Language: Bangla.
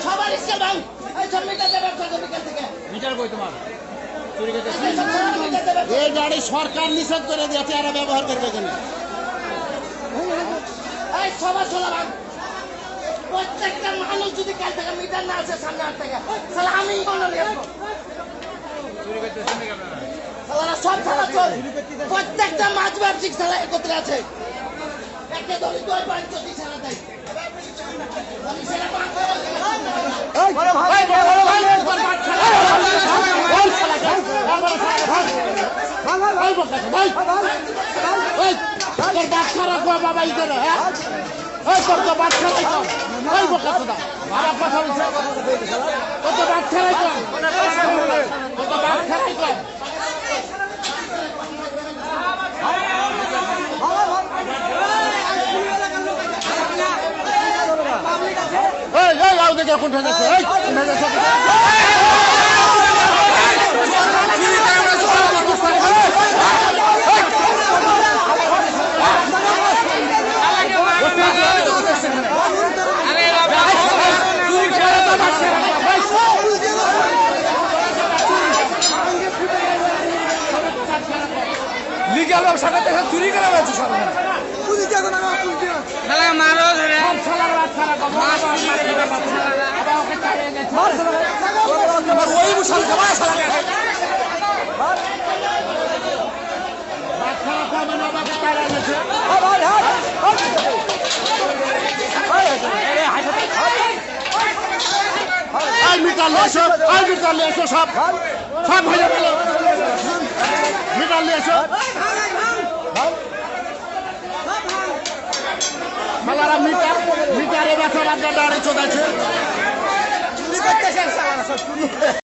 সবার ইসকে ভাঙ এই সব মিটার দেবে বিকাল থেকে মিটার কই তোমার চুরি করতে এই গাড়ি সরকার নিষেধ করে দিয়েছে এরা ব্যবহার করবে কেন এই সবার সোলা ভাঙ প্রত্যেকটা মানুষ যদি কাল থেকে মিটার না আসে সামনে হাত থেকে তাহলে আমি কোনো নিয়ে চুরি করতে শুনে আপনারা তাহলে সব থানা চল প্রত্যেকটা মাছ ব্যবসায়িক থানা একত্রে আছে একটা দলি দুই পাঁচ যদি ছাড়া দেয় আমি সেটা পাঁচ বাবা ইদের হ্যাঁ তোর তো বাচ্চা নাই কম ওই বোকা তোদা বাবা কথা বলছে তোর তো বাচ্চা নাই কম তোর তো বাচ্চা নাই কম এই এই আউ দেখে কোন ঠেকেছে এই কোন ঠেকেছে লিগ্যাল ব্যবসা করতে চুরি করা হয়েছে সব পুলিশ এখন আমার পুলিশ শালা মারো ধরে সব শালার বাচ্চারা কম আবার ওকে চালিয়ে গেছে ওই মুশাল খাওয়া শালা বাচ্চারা কম না বাবা চালিয়ে গেছে আই মিটার নিয়ে এসো সব সব হয়ে গেল মিটার নিয়ে এসো শালারা মিটারে ব্যথা বাদ দাঁড়িয়ে চলে আছে